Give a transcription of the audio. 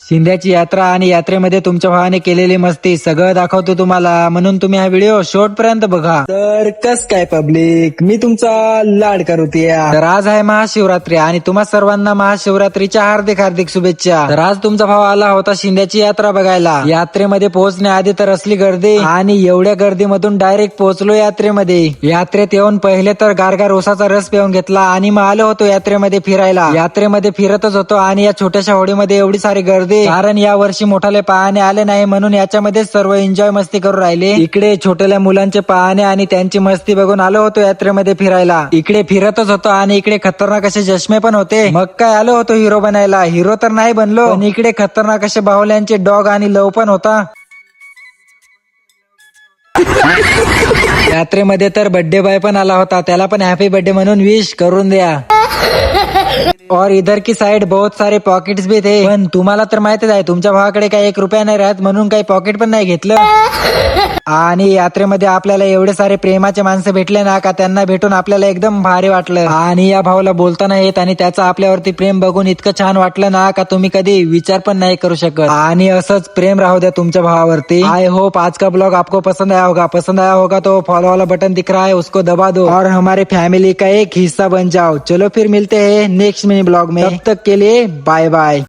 शिंद्याची यात्रा आणि यात्रेमध्ये तुमच्या भावाने केलेली मस्ती सगळं दाखवतो तुम्हाला, म्हणून तुम्ही हा व्हिडिओ शेवट पर्यंत बघा. तर कस काय पब्लिक, मी तुमचा लाड करूया. तर आज आहे महाशिवरात्री आणि तुम्हा सर्वांना महाशिवरात्रीच्या हार्दिक हार्दिक शुभेच्छा. तर आज तुमचा भाव आला होता शिंद्याची यात्रा बघायला. यात्रेमध्ये पोहोचण्याआधी तर असली गर्दी आणि एवढ्या गर्दीमधून डायरेक्ट पोहोचलो यात्रेमध्ये. यात्रेत येऊन पहिले तर गारगार ऊसाचा रस पिऊन घेतला आणि मग आलो होतो यात्रेमध्ये फिरायला. यात्रेमध्ये फिरतच होतो आणि या छोट्याशा होडीमध्ये एवढी सारी गर्दी, कारण या वर्षी मोठाले पाहणे आले नाही म्हणून याच्यामध्ये सर्व एन्जॉय मस्ती करून राहिले. इकडे छोट्या मुलांचे पाहणे आणि त्यांची मस्ती बघून आलो होतो यात्रेमध्ये फिरायला. इकडे फिरतच होतो आणि इकडे खतरनाक असे चष्मे पण होते. मग काय आलो होतो हिरो बनायला. हिरो तर नाही बनलो, पण इकडे खतरनाक असे बाहुल्यांचे डॉग आणि लव पण होता. यात्रेमध्ये तर बर्थडे बॉय पण आला होता, त्याला पण हॅपी बर्थडे म्हणून विश करून द्या. और इधर की साइड बहुत सारे पॉकेट्स भी थे, पण तुम्हाला तर माहितच आहे तुमच्या भावाकडे काही 1 रुपया नाही राहत म्हणून काही पॉकेट पण नाही घेतलं. आणि यात्रेमध्ये आपल्याला एवढे सारे प्रेमाचे माणसं भेटले ना का त्यांना भेटून आपल्याला एकदम भारी वाटलं. आणि या भावाला बोलता नाही येत आणि त्याचा आपल्यावरती प्रेम बघून इतकं छान वाटलं ना का तुम्ही कधी विचार पण नाही करू शकत. आणि असंच प्रेम राहू द्या तुमच्या भावावरती. आय होप आज का ब्लॉग आपको पसंद आया होगा. पसंद आया होगा तो फॉलो वाला बटन दिख रहा है उसको दबा दो और हमारे फैमिली का एक हिस्सा बन जाओ. चलो फिर मिलते हैं नेक्स्ट मिनी ब्लॉग में, तब तक के लिए बाय बाय.